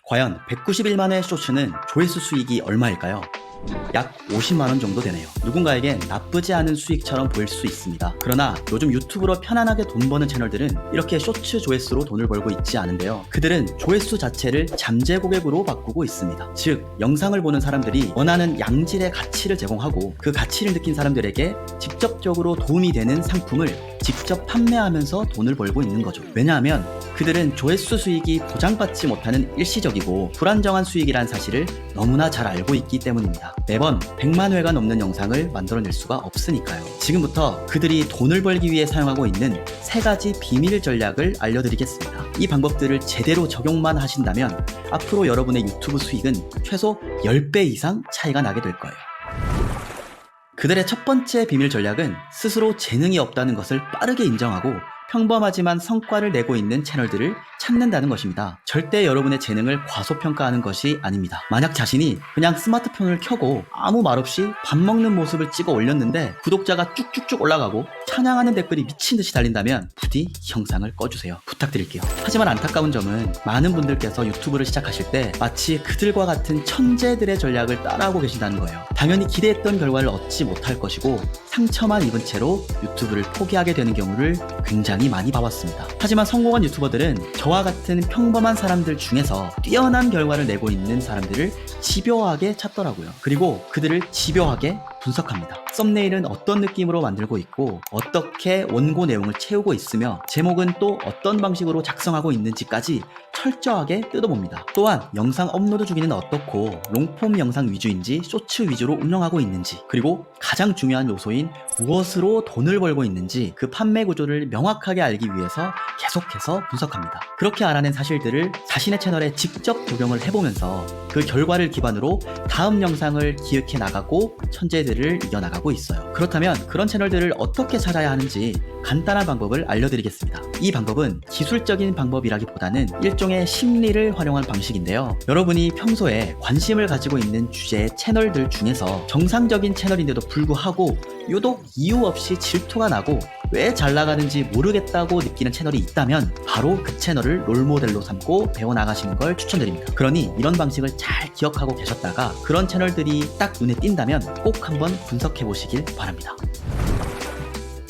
과연 191만 회 쇼츠는 조회수 수익이 얼마일까요? 약 50만원 정도 되네요. 누군가에겐 나쁘지 않은 수익처럼 보일 수 있습니다. 그러나 요즘 유튜브로 편안하게 돈 버는 채널들은 이렇게 쇼츠 조회수로 돈을 벌고 있지 않은데요. 그들은 조회수 자체를 잠재 고객으로 바꾸고 있습니다. 즉, 영상을 보는 사람들이 원하는 양질의 가치를 제공하고 그 가치를 느낀 사람들에게 직접적으로 도움이 되는 상품을 직접 판매하면서 돈을 벌고 있는 거죠. 왜냐하면 그들은 조회수 수익이 보장받지 못하는 일시적이고 불안정한 수익이란 사실을 너무나 잘 알고 있기 때문입니다. 매번 100만 회가 넘는 영상을 만들어낼 수가 없으니까요. 지금부터 그들이 돈을 벌기 위해 사용하고 있는 3가지 비밀 전략을 알려드리겠습니다. 이 방법들을 제대로 적용만 하신다면 앞으로 여러분의 유튜브 수익은 최소 10배 이상 차이가 나게 될 거예요. 그들의 첫 번째 비밀 전략은 스스로 재능이 없다는 것을 빠르게 인정하고 평범하지만 성과를 내고 있는 채널들을 찾는다는 것입니다. 절대 여러분의 재능을 과소평가하는 것이 아닙니다. 만약 자신이 그냥 스마트폰을 켜고 아무 말 없이 밥 먹는 모습을 찍어 올렸는데 구독자가 쭉쭉쭉 올라가고 찬양하는 댓글이 미친듯이 달린다면 부디 이 영상을 꺼주세요. 부탁드릴게요. 하지만 안타까운 점은 많은 분들께서 유튜브를 시작하실 때 마치 그들과 같은 천재들의 전략을 따라하고 계신다는 거예요. 당연히 기대했던 결과를 얻지 못할 것이고 상처만 입은 채로 유튜브를 포기하게 되는 경우를 굉장히 많이 봐왔습니다. 하지만 성공한 유튜버들은 저와 같은 평범한 사람들 중에서 뛰어난 결과를 내고 있는 사람들을 집요하게 찾더라고요. 그리고 그들을 집요하게 분석합니다. 썸네일은 어떤 느낌으로 만들고 있고 어떻게 원고 내용을 채우고 있으며 제목은 또 어떤 방식으로 작성하고 있는지까지 철저하게 뜯어봅니다. 또한 영상 업로드 주기는 어떻고 롱폼 영상 위주인지 쇼츠 위주로 운영하고 있는지, 그리고 가장 중요한 요소인 무엇으로 돈을 벌고 있는지 그 판매 구조를 명확하게 알기 위해서 계속해서 분석합니다. 그렇게 알아낸 사실들을 자신의 채널에 직접 적용을 해보면서 그 결과를 기반으로 다음 영상을 기획해 나가고 천재들을 이겨나가고 있어요. 그렇다면 그런 채널들을 어떻게 찾아야 하는지 간단한 방법을 알려드리겠습니다. 이 방법은 기술적인 방법이라기보다는 일종의 심리를 활용한 방식인데요. 여러분이 평소에 관심을 가지고 있는 주제의 채널들 중에서 정상적인 채널인데도 불구하고 유독 이유 없이 질투가 나고 왜 잘 나가는지 모르겠다고 느끼는 채널이 있다면 바로 그 채널을 롤모델로 삼고 배워나가시는 걸 추천드립니다. 그러니 이런 방식을 잘 기억하고 계셨다가 그런 채널들이 딱 눈에 띈다면 꼭 한번 분석해 보시길 바랍니다.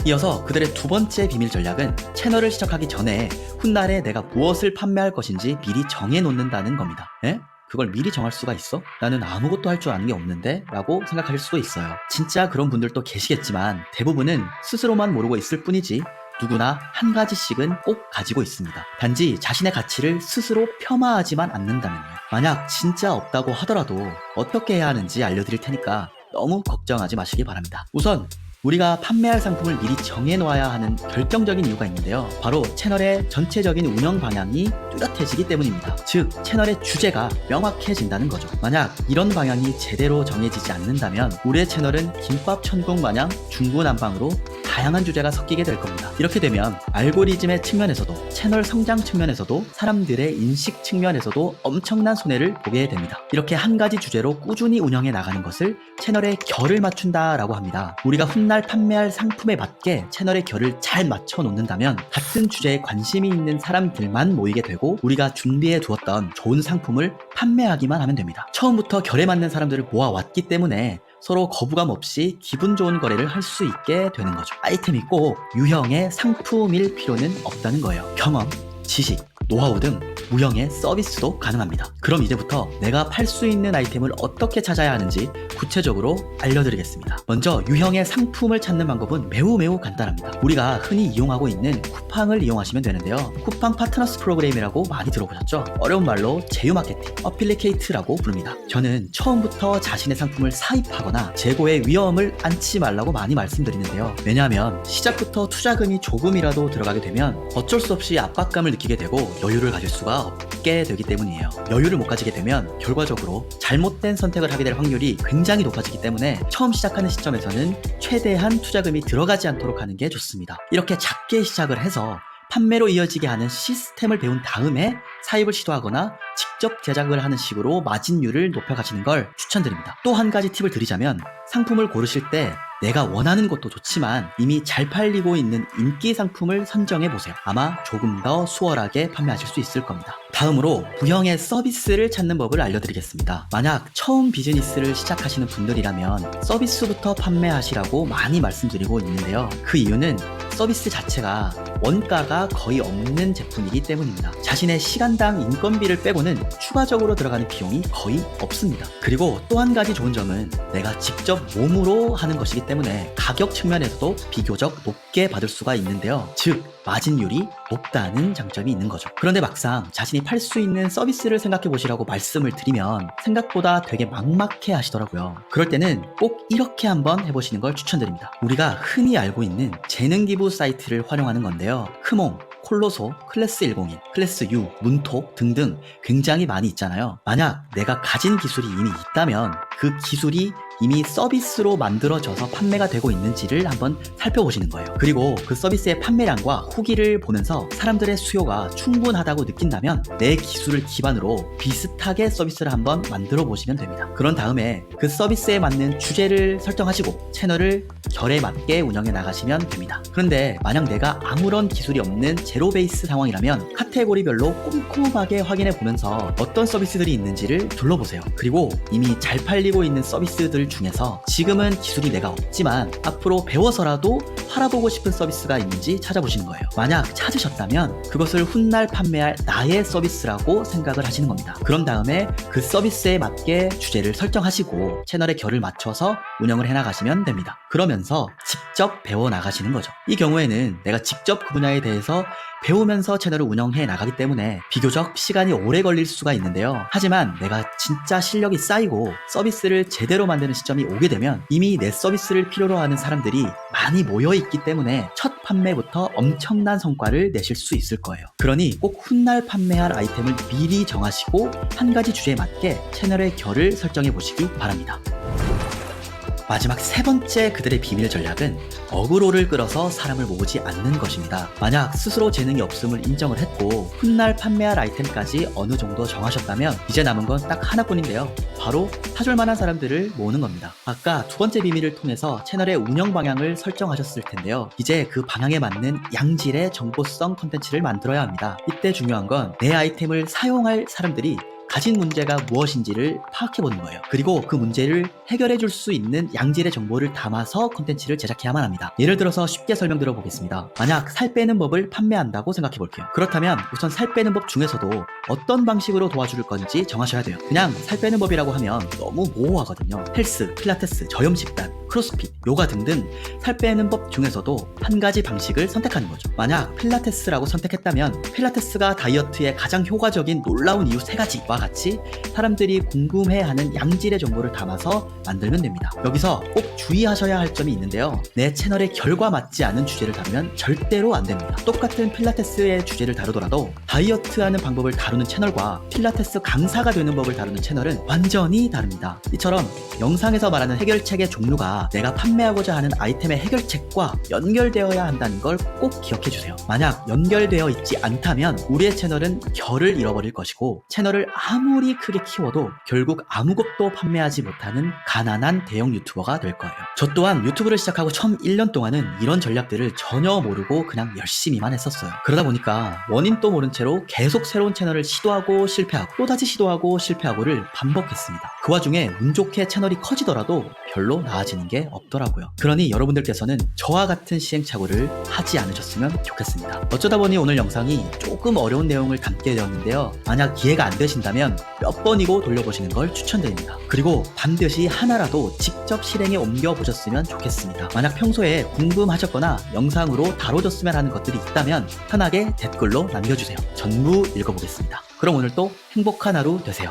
이어서 그들의 두 번째 비밀 전략은 채널을 시작하기 전에 훗날에 내가 무엇을 판매할 것인지 미리 정해놓는다는 겁니다. 에? 그걸 미리 정할 수가 있어? 나는 아무것도 할 줄 아는 게 없는데? 라고 생각하실 수도 있어요. 진짜 그런 분들도 계시겠지만 대부분은 스스로만 모르고 있을 뿐이지 누구나 한 가지씩은 꼭 가지고 있습니다. 단지 자신의 가치를 스스로 폄하하지만 않는다면요. 만약 진짜 없다고 하더라도 어떻게 해야 하는지 알려드릴 테니까 너무 걱정하지 마시기 바랍니다. 우선 우리가 판매할 상품을 미리 정해놓아야 하는 결정적인 이유가 있는데요. 바로 채널의 전체적인 운영 방향이 뚜렷해지기 때문입니다. 즉, 채널의 주제가 명확해진다는 거죠. 만약 이런 방향이 제대로 정해지지 않는다면 우리의 채널은 김밥 천국 마냥 중구난방으로 다양한 주제가 섞이게 될 겁니다. 이렇게 되면 알고리즘의 측면에서도 채널 성장 측면에서도 사람들의 인식 측면에서도 엄청난 손해를 보게 됩니다. 이렇게 한 가지 주제로 꾸준히 운영해 나가는 것을 채널의 결을 맞춘다라고 합니다. 우리가 훗날 판매할 상품에 맞게 채널의 결을 잘 맞춰 놓는다면 같은 주제에 관심이 있는 사람들만 모이게 되고 우리가 준비해 두었던 좋은 상품을 판매하기만 하면 됩니다. 처음부터 결에 맞는 사람들을 모아왔기 때문에 서로 거부감 없이 기분 좋은 거래를 할 수 있게 되는 거죠. 아이템이 꼭 유형의 상품일 필요는 없다는 거예요. 경험, 지식, 노하우 등 무형의 서비스도 가능합니다. 그럼 이제부터 내가 팔 수 있는 아이템을 어떻게 찾아야 하는지 구체적으로 알려드리겠습니다. 먼저 유형의 상품을 찾는 방법은 매우 간단합니다. 우리가 흔히 이용하고 있는 쿠팡을 이용하시면 되는데요. 쿠팡 파트너스 프로그램이라고 많이 들어보셨죠? 어려운 말로 제휴 마케팅, 어필리케이트라고 부릅니다. 저는 처음부터 자신의 상품을 사입하거나 재고의 위험을 안지 말라고 많이 말씀드리는데요. 왜냐하면 시작부터 투자금이 조금이라도 들어가게 되면 어쩔 수 없이 압박감을 느끼게 되고 여유를 가질 수가 없게 되기 때문이에요. 여유를 못 가지게 되면 결과적으로 잘못된 선택을 하게 될 확률이 굉장히 높아지기 때문에 처음 시작하는 시점에서는 최대한 투자금이 들어가지 않도록 하는 게 좋습니다. 이렇게 작게 시작을 해서 판매로 이어지게 하는 시스템을 배운 다음에 사입을 시도하거나 직접 제작을 하는 식으로 마진율을 높여가시는 걸 추천드립니다. 또 한 가지 팁을 드리자면 상품을 고르실 때 내가 원하는 것도 좋지만 이미 잘 팔리고 있는 인기 상품을 선정해 보세요. 아마 조금 더 수월하게 판매하실 수 있을 겁니다. 다음으로 부형의 서비스를 찾는 법을 알려드리겠습니다. 만약 처음 비즈니스를 시작하시는 분들이라면 서비스부터 판매하시라고 많이 말씀드리고 있는데요. 그 이유는 서비스 자체가 원가가 거의 없는 제품이기 때문입니다. 자신의 시간당 인건비를 빼고는 추가적으로 들어가는 비용이 거의 없습니다. 그리고 또 한 가지 좋은 점은 내가 직접 몸으로 하는 것이기 때문에 가격 측면에서도 비교적 높게 받을 수가 있는데요. 즉 마진율이 높다는 장점이 있는 거죠. 그런데 막상 자신이 팔 수 있는 서비스를 생각해 보시라고 말씀을 드리면 생각보다 되게 막막해 하시더라고요. 그럴 때는 꼭 이렇게 한번 해보시는 걸 추천드립니다. 우리가 흔히 알고 있는 재능 기부 사이트를 활용하는 건데요. 크몽, 콜로소, 클래스 101, 클래스 U, 문톡 등등 굉장히 많이 있잖아요. 만약 내가 가진 기술이 이미 있다면 그 기술이 이미 서비스로 만들어져서 판매가 되고 있는지를 한번 살펴보시는 거예요. 그리고 그 서비스의 판매량과 후기를 보면서 사람들의 수요가 충분하다고 느낀다면 내 기술을 기반으로 비슷하게 서비스를 한번 만들어 보시면 됩니다. 그런 다음에 그 서비스에 맞는 주제를 설정하시고 채널을 결에 맞게 운영해 나가시면 됩니다. 그런데 만약 내가 아무런 기술이 없는 제로 베이스 상황이라면 카테고리별로 꼼꼼하게 확인해 보면서 어떤 서비스들이 있는지를 둘러보세요. 그리고 이미 잘 팔리고 있는 서비스들 중에서 지금은 기술이 내가 없지만 앞으로 배워서라도 팔아보고 싶은 서비스가 있는지 찾아보시는 거예요. 만약 찾으셨다면 그것을 훗날 판매할 나의 서비스라고 생각을 하시는 겁니다. 그런 다음에 그 서비스에 맞게 주제를 설정하시고 채널의 결을 맞춰서 운영을 해나가시면 됩니다. 그러면서 직접 배워나가시는 거죠. 이 경우에는 내가 직접 그 분야에 대해서 배우면서 채널을 운영해 나가기 때문에 비교적 시간이 오래 걸릴 수가 있는데요. 하지만 내가 진짜 실력이 쌓이고 서비스를 제대로 만드는 시점이 오게 되면 이미 내 서비스를 필요로 하는 사람들이 많이 모여있기 때문에 첫 판매부터 엄청난 성과를 내실 수 있을 거예요. 그러니 꼭 훗날 판매할 아이템을 미리 정하시고 한 가지 주제에 맞게 채널의 결을 설정해 보시기 바랍니다. 마지막 세 번째 그들의 비밀 전략은 어그로를 끌어서 사람을 모으지 않는 것입니다. 만약 스스로 재능이 없음을 인정을 했고 훗날 판매할 아이템까지 어느 정도 정하셨다면 이제 남은 건 딱 하나뿐인데요. 바로 사줄 만한 사람들을 모으는 겁니다. 아까 두 번째 비밀을 통해서 채널의 운영 방향을 설정하셨을 텐데요. 이제 그 방향에 맞는 양질의 정보성 컨텐츠를 만들어야 합니다. 이때 중요한 건 내 아이템을 사용할 사람들이 가진 문제가 무엇인지를 파악해보는 거예요. 그리고 그 문제를 해결해줄 수 있는 양질의 정보를 담아서 콘텐츠를 제작해야만 합니다. 예를 들어서 쉽게 설명드려 보겠습니다. 만약 살 빼는 법을 판매한다고 생각해볼게요. 그렇다면 우선 살 빼는 법 중에서도 어떤 방식으로 도와줄 건지 정하셔야 돼요. 그냥 살 빼는 법이라고 하면 너무 모호하거든요. 헬스, 필라테스, 저염식단, 크로스핏, 요가 등등 살 빼는 법 중에서도 한 가지 방식을 선택하는 거죠. 만약 필라테스라고 선택했다면 필라테스가 다이어트에 가장 효과적인 놀라운 이유 3가지와 같이 사람들이 궁금해하는 양질의 정보를 담아서 만들면 됩니다. 여기서 꼭 주의하셔야 할 점이 있는데요. 내 채널의 결과 맞지 않은 주제를 다루면 절대로 안 됩니다. 똑같은 필라테스의 주제를 다루더라도 다이어트하는 방법을 다루는 채널과 필라테스 강사가 되는 법을 다루는 채널은 완전히 다릅니다. 이처럼 영상에서 말하는 해결책의 종류가 내가 판매하고자 하는 아이템의 해결책과 연결되어야 한다는 걸 꼭 기억해 주세요. 만약 연결되어 있지 않다면 우리의 채널은 결을 잃어버릴 것이고 채널을 아무리 크게 키워도 결국 아무것도 판매하지 못하는 가난한 대형 유튜버가 될 거예요. 저 또한 유튜브를 시작하고 처음 1년 동안은 이런 전략들을 전혀 모르고 그냥 열심히만 했었어요. 그러다 보니까 원인도 모른 채로 계속 새로운 채널을 시도하고 실패하고 또다시 시도하고 실패하고를 반복했습니다. 그 와중에 운 좋게 채널이 커지더라도 별로 나아지는 게 없더라고요. 그러니 여러분들께서는 저와 같은 시행착오를 하지 않으셨으면 좋겠습니다. 어쩌다 보니 오늘 영상이 조금 어려운 내용을 담게 되었는데요. 만약 이해가 안 되신다면 몇 번이고 돌려보시는 걸 추천드립니다. 그리고 반드시 하나라도 직접 실행에 옮겨보셨으면 좋겠습니다. 만약 평소에 궁금하셨거나 영상으로 다뤄줬으면 하는 것들이 있다면 편하게 댓글로 남겨주세요. 전부 읽어보겠습니다. 그럼 오늘도 행복한 하루 되세요.